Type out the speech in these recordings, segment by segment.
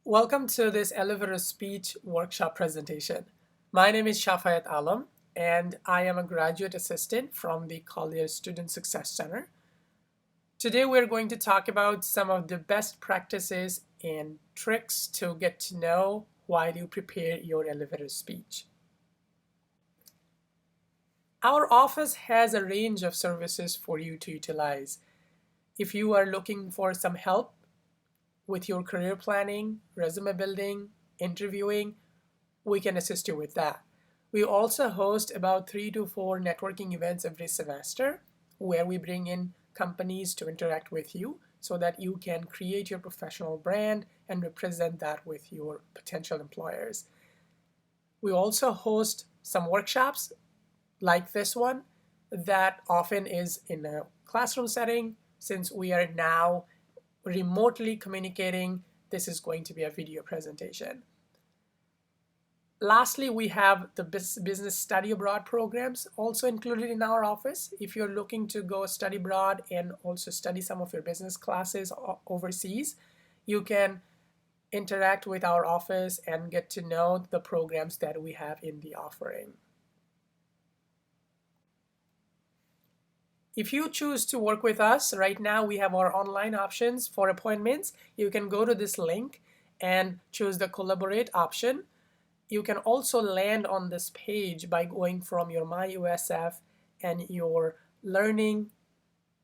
Welcome to this elevator speech workshop presentation. My name is Shafayat and I am a graduate assistant from the Collier Student Success Center. Today we're going to talk about some of the best practices and tricks to get to know while you prepare your elevator speech. Our office has a range of services for you to utilize. If you are looking for some help with your career planning, resume building, interviewing, we can assist you with that. We also host about 3 to 4 networking events every semester where we bring in companies to interact with you so that you can create your professional brand and represent that with your potential employers. We also host some workshops like this one that often is in a classroom setting. Since we are now remotely communicating, this is going to be a video presentation. Lastly, we have the business study abroad programs also included in our office. If you're looking to go study abroad and also study some of your business classes overseas, you can interact with our office and get to know the programs that we have in the offering. If you choose to work with us, right now we have our online options for appointments. You can go to this link and choose the collaborate option. You can also land on this page by going from your My USF and your learning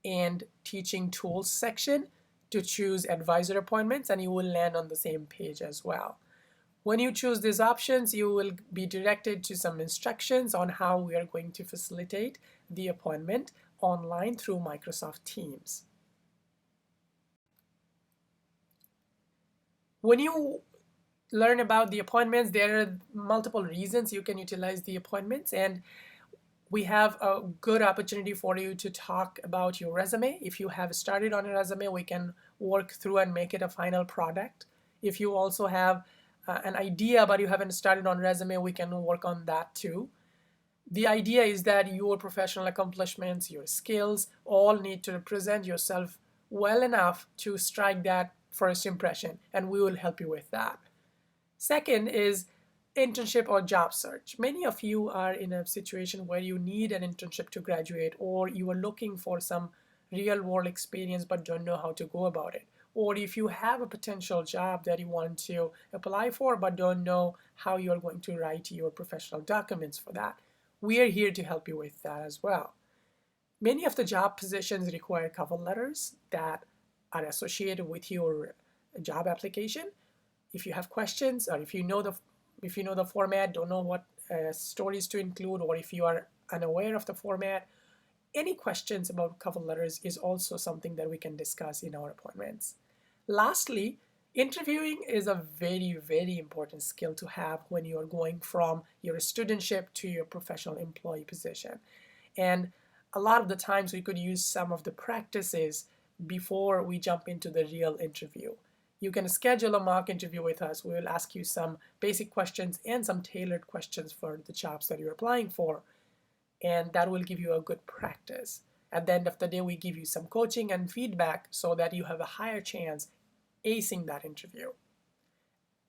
and teaching tools section to choose advisor appointments, and you will land on the same page as well. When you choose these options, you will be directed to some instructions on how we are going to facilitate the appointment online through Microsoft Teams. When you learn about the appointments, there are multiple reasons you can utilize the appointments, and we have a good opportunity for you to talk about your resume. If you have started on a resume, we can work through and make it a final product. If you also have an idea but you haven't started on resume, we can work on that too. The idea is that your professional accomplishments, your skills, all need to represent yourself well enough to strike that first impression, and we will help you with that. Second is internship or job search. Many of you are in a situation where you need an internship to graduate, or you are looking for some real world experience but don't know how to go about it. Or if you have a potential job that you want to apply for but don't know how you're going to write your professional documents for that, we are here to help you with that as well. Many of the job positions require cover letters that are associated with your job application. If you have questions, or if you know the format, don't know what stories to include, or if you are unaware of the format, any questions about cover letters is also something that we can discuss in our appointments. Lastly, interviewing is a very, very important skill to have when you are going from your studentship to your professional employee position. And a lot of the times we could use some of the practices before we jump into the real interview. You can schedule a mock interview with us. We will ask you some basic questions and some tailored questions for the jobs that you're applying for. And that will give you a good practice. At the end of the day, we give you some coaching and feedback so that you have a higher chance acing that interview.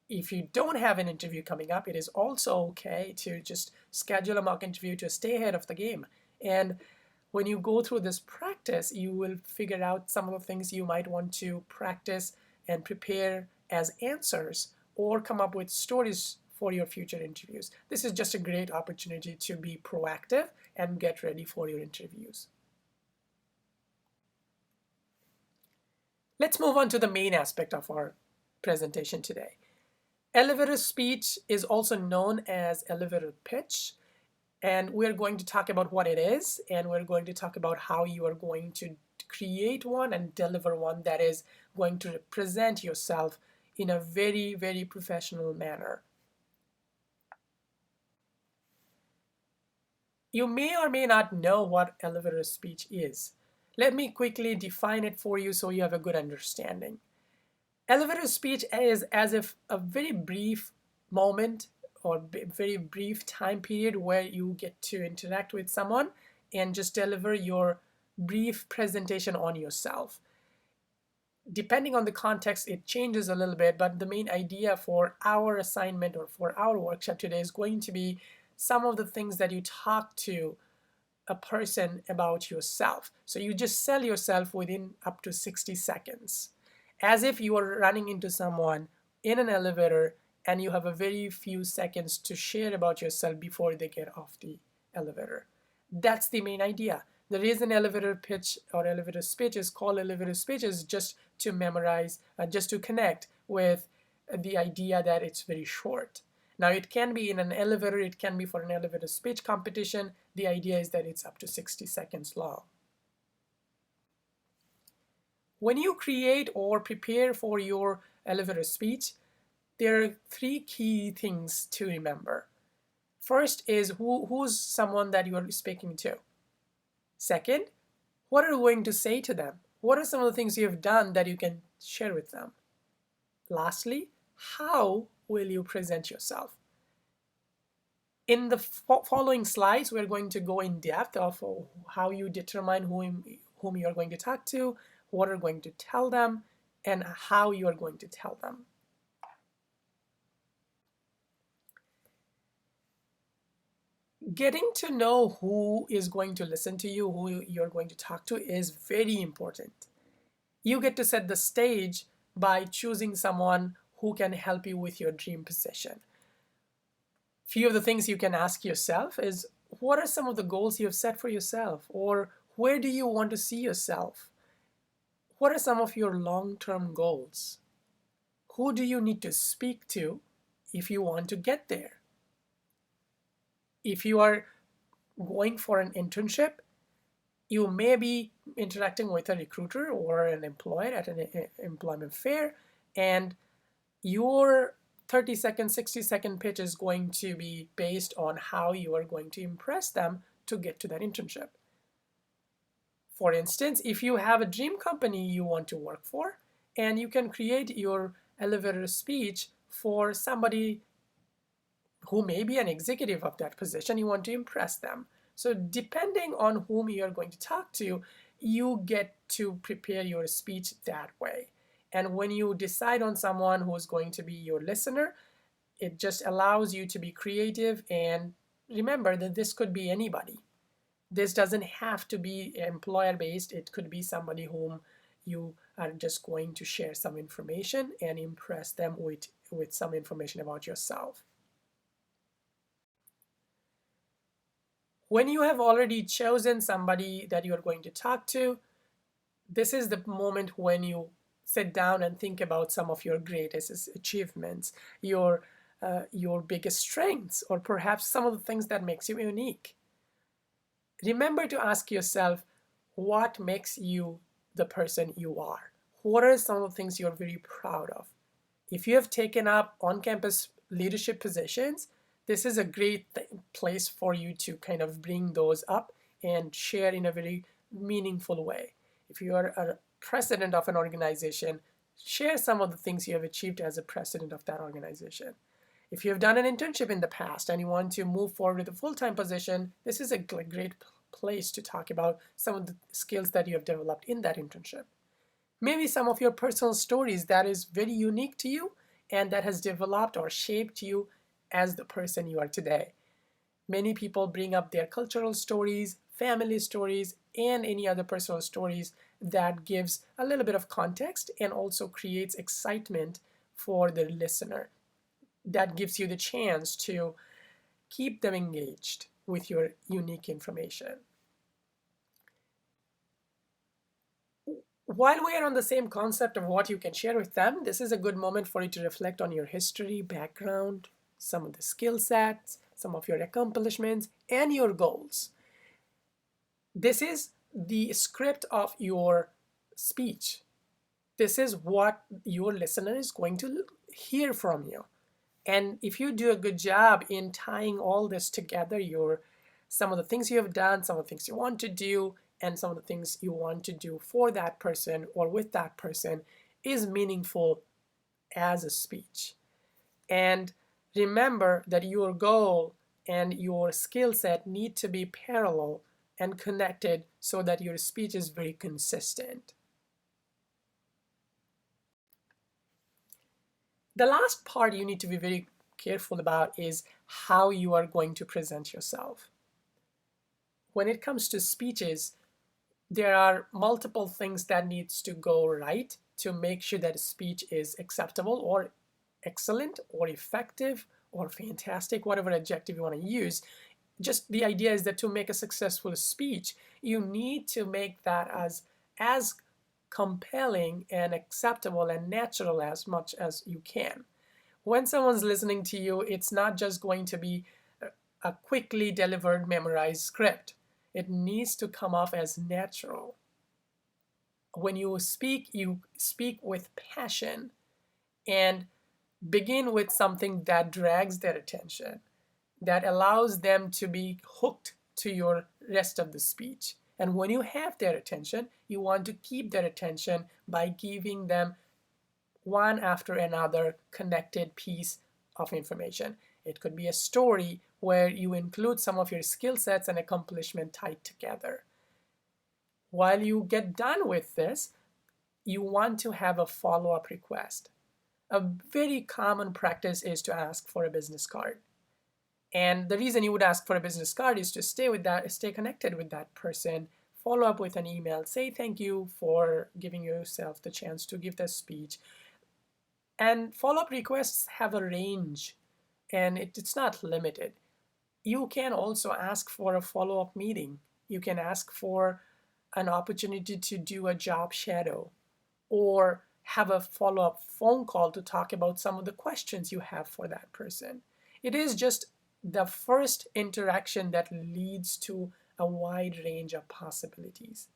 If you don't have an interview coming up, it is also okay to just schedule a mock interview to stay ahead of the game. And when you go through this practice, you will figure out some of the things you might want to practice and prepare as answers, or come up with stories for your future interviews. This is just a great opportunity to be proactive and get ready for your interviews. Let's move on to the main aspect of our presentation today. Elevator speech is also known as elevator pitch, and we're going to talk about what it is, and we're going to talk about how you are going to create one and deliver one that is going to represent yourself in a very, very professional manner. You may or may not know what elevator speech is. Let me quickly define it for you so you have a good understanding. Elevator speech is as if a very brief moment or very brief time period where you get to interact with someone and just deliver your brief presentation on yourself. Depending on the context, it changes a little bit, but the main idea for our assignment or for our workshop today is going to be some of the things that you talk to a person about yourself. So you just sell yourself within up to 60 seconds, as if you are running into someone in an elevator and you have a very few seconds to share about yourself before they get off the elevator. That's the main idea. The reason elevator pitch or elevator speech is called elevator speech is just to memorize, just to connect with the idea that it's very short. Now it can be in an elevator, it can be for an elevator speech competition. The idea is that it's up to 60 seconds long. When you create or prepare for your elevator speech, there are three key things to remember. First is who's someone that you are speaking to. Second, what are you going to say to them? What are some of the things you have done that you can share with them? Lastly, how will you present yourself? In the following slides, we're going to go in depth of how you determine whom you are going to talk to, what are going to tell them, and how you are going to tell them. Getting to know who is going to listen to you, who you're going to talk to, is very important. You get to set the stage by choosing someone who can help you with your dream position. Few of the things you can ask yourself is, what are some of the goals you have set for yourself? Or where do you want to see yourself? What are some of your long-term goals? Who do you need to speak to if you want to get there? If you are going for an internship, you may be interacting with a recruiter or an employer at an employment fair, and your 30-second, 60-second pitch is going to be based on how you are going to impress them to get to that internship. For instance, if you have a dream company you want to work for, and you can create your elevator speech for somebody who may be an executive of that position, you want to impress them. So depending on whom you are going to talk to, you get to prepare your speech that way. And when you decide on someone who is going to be your listener, it just allows you to be creative, and remember that this could be anybody. This doesn't have to be employer-based. It could be somebody whom you are just going to share some information and impress them with some information about yourself. When you have already chosen somebody that you're going to talk to, this is the moment when you sit down and think about some of your greatest achievements, your biggest strengths, or perhaps some of the things that makes you unique. Remember to ask yourself, what makes you the person you are? What are some of the things you're very proud of? If you have taken up on-campus leadership positions, this is a great place for you to kind of bring those up and share in a very meaningful way. If you are a president of an organization, share some of the things you have achieved as a president of that organization. If you have done an internship in the past and you want to move forward with a full-time position, this is a great place to talk about some of the skills that you have developed in that internship. Maybe some of your personal stories that is very unique to you and that has developed or shaped you as the person you are today. Many people bring up their cultural stories, family stories, and any other personal stories that gives a little bit of context and also creates excitement for the listener. That gives you the chance to keep them engaged with your unique information. While we are on the same concept of what you can share with them, this is a good moment for you to reflect on your history, background, some of the skill sets, some of your accomplishments, and your goals. This is the script of your speech. This is what your listener is going to hear from you. And if you do a good job in tying all this together, some of the things you have done, some of the things you want to do, and some of the things you want to do for that person or with that person is meaningful as a speech. And remember that your goal and your skill set need to be parallel and connected so that your speech is very consistent. The last part you need to be very careful about is how you are going to present yourself. When it comes to speeches, there are multiple things that needs to go right to make sure that a speech is acceptable or excellent or effective or fantastic, whatever adjective you want to use. Just the idea is that to make a successful speech, you need to make that as compelling and acceptable and natural as much as you can. When someone's listening to you, it's not just going to be a quickly delivered memorized script. It needs to come off as natural. When you speak with passion and begin with something that drags their attention, that allows them to be hooked to your rest of the speech. And when you have their attention, you want to keep their attention by giving them one after another connected piece of information. It could be a story where you include some of your skill sets and accomplishment tied together. While you get done with this, you want to have a follow-up request. A very common practice is to ask for a business card. And the reason you would ask for a business card is to stay connected with that person, follow up with an email, say thank you for giving yourself the chance to give the speech. And follow-up requests have a range, and it's not limited. You can also ask for a follow-up meeting. You can ask for an opportunity to do a job shadow or have a follow-up phone call to talk about some of the questions you have for that person. It is just the first interaction that leads to a wide range of possibilities.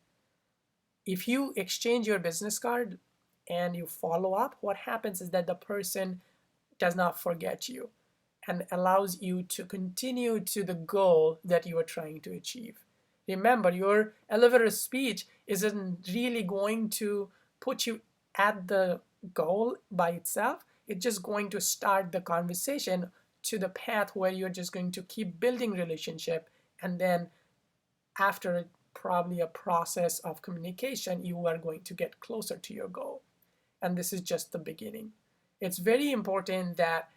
If you exchange your business card and you follow up, what happens is that the person does not forget you and allows you to continue to the goal that you are trying to achieve. Remember, your elevator speech isn't really going to put you at the goal by itself. It's just going to start the conversation to the path where you're just going to keep building relationship, and then after probably a process of communication, you are going to get closer to your goal. And this is just the beginning. It's very important that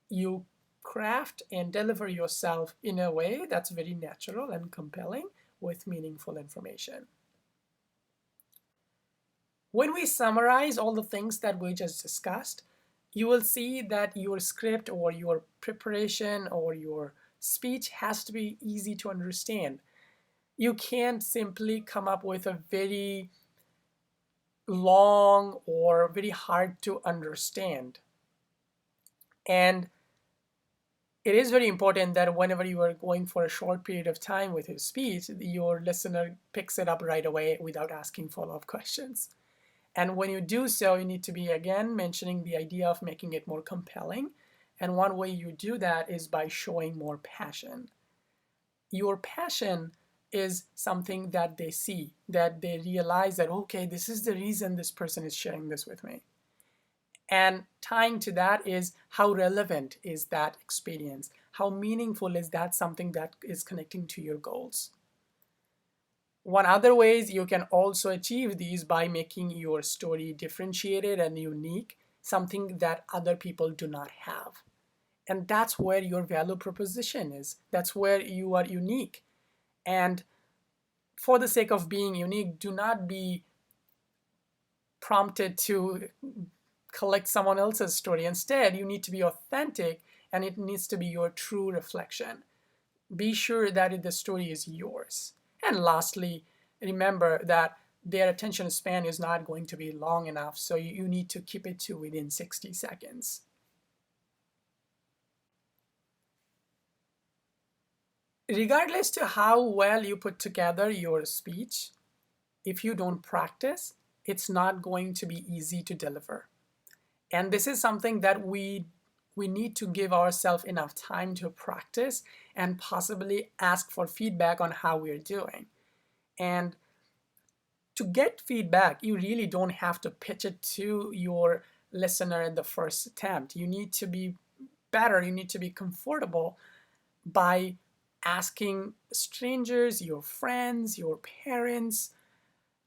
you craft and deliver yourself in a way that's very natural and compelling with meaningful information. When we summarize all the things that we just discussed, you will see that your script or your preparation or your speech has to be easy to understand. You can't simply come up with a very long or very hard to understand. And it is very important that whenever you are going for a short period of time with your speech, your listener picks it up right away without asking follow-up questions. And when you do so, you need to be, again, mentioning the idea of making it more compelling. And one way you do that is by showing more passion. Your passion is something that they see, that they realize that, okay, this is the reason this person is sharing this with me. And tying to that is how relevant is that experience? How meaningful is that something that is connecting to your goals? One other ways you can also achieve these by making your story differentiated and unique, something that other people do not have. And that's where your value proposition is. That's where you are unique. And for the sake of being unique, do not be prompted to collect someone else's story. Instead, you need to be authentic and it needs to be your true reflection. Be sure that the story is yours. And lastly, remember that their attention span is not going to be long enough, so you need to keep it to within 60 seconds. Regardless to how well you put together your speech, if you don't practice, it's not going to be easy to deliver. And this is something that we need to give ourselves enough time to practice and possibly ask for feedback on how we're doing. And to get feedback, you really don't have to pitch it to your listener in the first attempt. You need to be better, you need to be comfortable by asking strangers, your friends, your parents,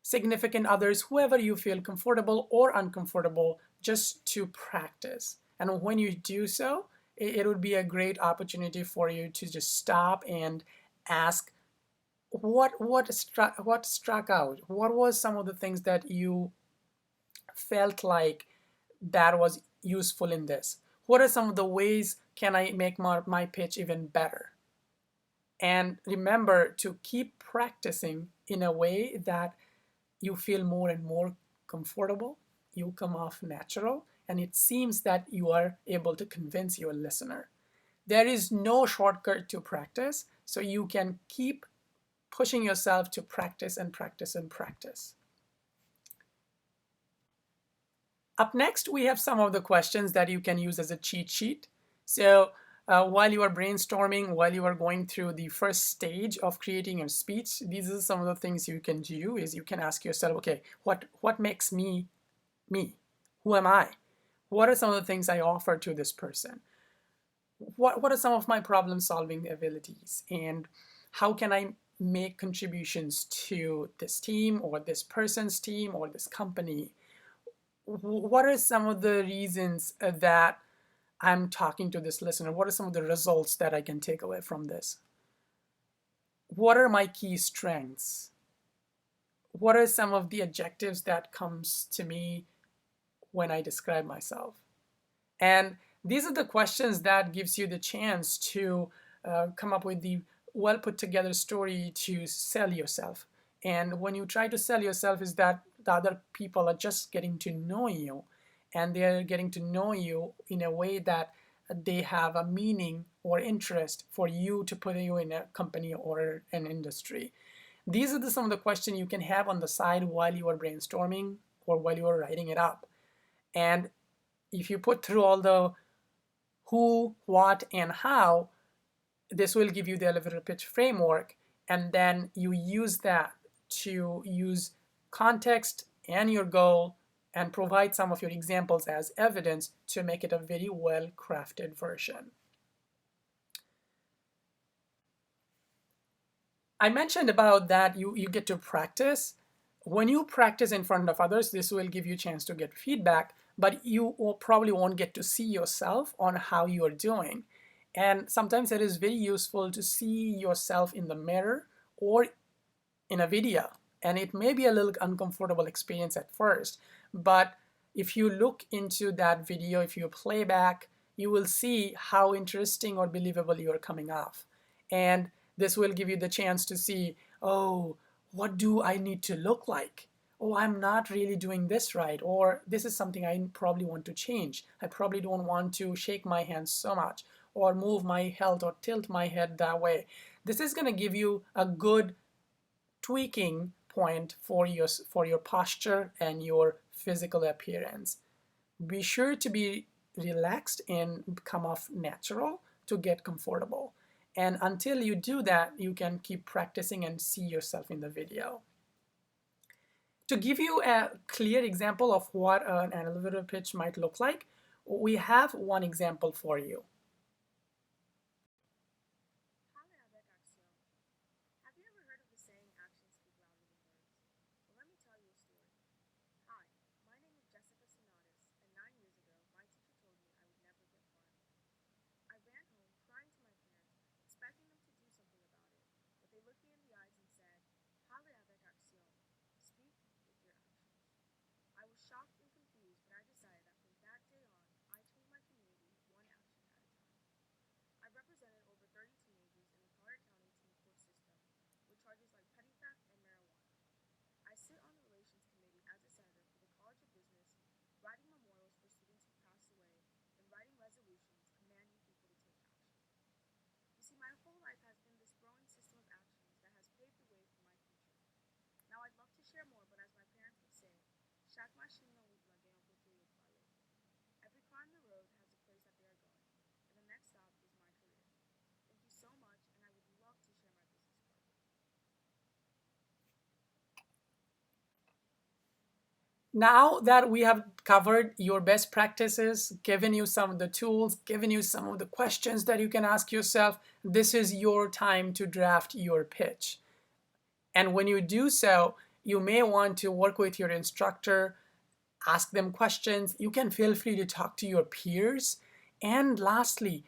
significant others, whoever you feel comfortable or uncomfortable, just to practice. And when you do so, it would be a great opportunity for you to just stop and ask what struck out. What was some of the things that you felt like that was useful in this? What are some of the ways can I make my pitch even better? And remember to keep practicing in a way that you feel more and more comfortable, you come off natural, and it seems that you are able to convince your listener. There is no shortcut to practice, so you can keep pushing yourself to practice and practice and practice. Up next, we have some of the questions that you can use as a cheat sheet. So while you are brainstorming, while you are going through the first stage of creating your speech, these are some of the things you can do is you can ask yourself, okay, what makes me me? Who am I? What are some of the things I offer to this person? What are some of my problem solving abilities? And how can I make contributions to this team or this person's team or this company? What are some of the reasons that I'm talking to this listener? What are some of the results that I can take away from this? What are my key strengths? What are some of the adjectives that comes to me when I describe myself? And these are the questions that gives you the chance to come up with the well put together story to sell yourself. And when you try to sell yourself is that the other people are just getting to know you, and they're getting to know you in a way that they have a meaning or interest for you to put you in a company or an industry. These are some of the questions you can have on the side while you are brainstorming or while you are writing it up. And if you put through all the who, what, and how, this will give you the elevator pitch framework. And then you use that to use context and your goal and provide some of your examples as evidence to make it a very well crafted version. I mentioned about that you get to practice. When you practice in front of others, this will give you a chance to get feedback, but you will probably won't get to see yourself on how you are doing. And sometimes it is very useful to see yourself in the mirror or in a video. And it may be a little uncomfortable experience at first, but if you look into that video, if you play back, you will see how interesting or believable you are coming off. And this will give you the chance to see, oh, what do I need to look like? Oh, I'm not really doing this right, or this is something I probably want to change. I probably don't want to shake my hands so much, or move my head or tilt my head that way. This is going to give you a good tweaking point for your posture and your physical appearance. Be sure to be relaxed and come off natural to get comfortable. And until you do that, you can keep practicing and see yourself in the video. To give you a clear example of what an elevator pitch might look like, we have one example for you. Now that we have covered your best practices, given you some of the tools, given you some of the questions that you can ask yourself, this is your time to draft your pitch. And when you do so, you may want to work with your instructor ask them questions. You can feel free to talk to your peers. And lastly,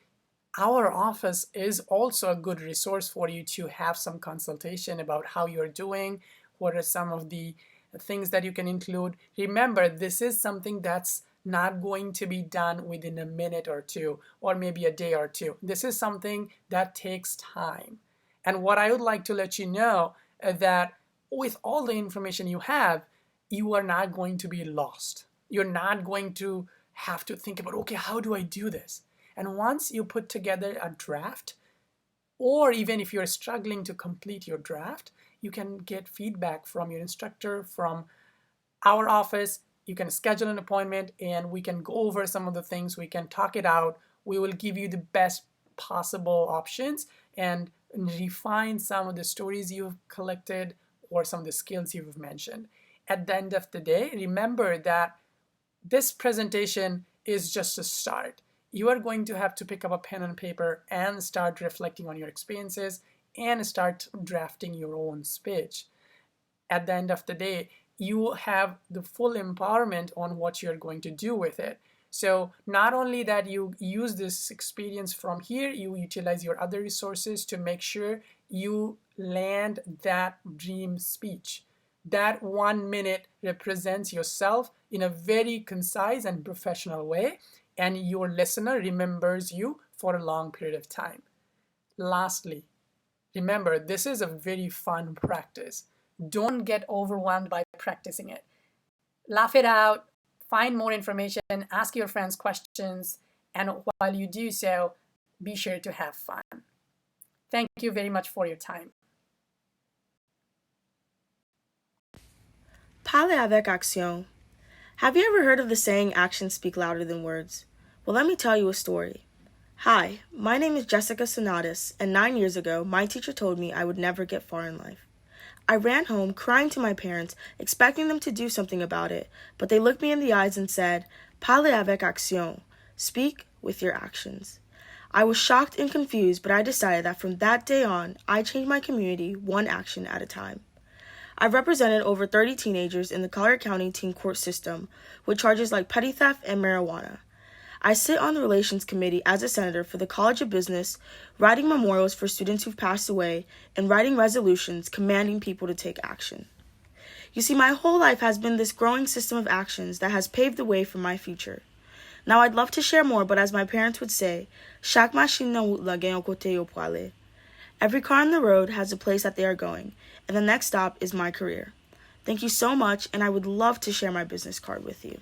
our office is also a good resource for you to have some consultation about how you're doing, what are some of the things that you can include. Remember, this is something that's not going to be done within a minute or two, or maybe a day or two. This is something that takes time. And what I would like to let you know that with all the information you have, you are not going to be lost. You're not going to have to think about, okay, how do I do this? And once you put together a draft, or even if you're struggling to complete your draft, you can get feedback from your instructor, from our office. You can schedule an appointment and we can go over some of the things. We can talk it out. We will give you the best possible options and refine some of the stories you've collected or some of the skills you've mentioned. At the end of the day, remember that this presentation is just a start. You are going to have to pick up a pen and paper and start reflecting on your experiences and start drafting your own speech. At the end of the day, you have the full empowerment on what you're going to do with it. So not only that you use this experience from here, you utilize your other resources to make sure you land that dream speech. That 1 minute represents yourself in a very concise and professional way, and your listener remembers you for a long period of time. Lastly, remember, this is a very fun practice. Don't get overwhelmed by practicing it. Laugh it out, find more information, ask your friends questions, and while you do so, be sure to have fun. Thank you very much for your time. Parler avec action. Have you ever heard of the saying, actions speak louder than words? Well, let me tell you a story. Hi, my name is Jessica Sonatis, and 9 years ago, my teacher told me I would never get far in life. I ran home crying to my parents, expecting them to do something about it, but they looked me in the eyes and said, Parler avec action. Speak with your actions. I was shocked and confused, but I decided that from that day on, I changed my community one action at a time. I've represented over 30 teenagers in the Collier County teen court system with charges like petty theft and marijuana. I sit on the Relations Committee as a senator for the College of Business, writing memorials for students who've passed away, and writing resolutions commanding people to take action. You see, my whole life has been this growing system of actions that has paved the way for my future. Now, I'd love to share more, but as my parents would say, chaque machine na route la gagne un côté pour aller. Every car on the road has a place that they are going, and the next stop is my career. Thank you so much, and I would love to share my business card with you.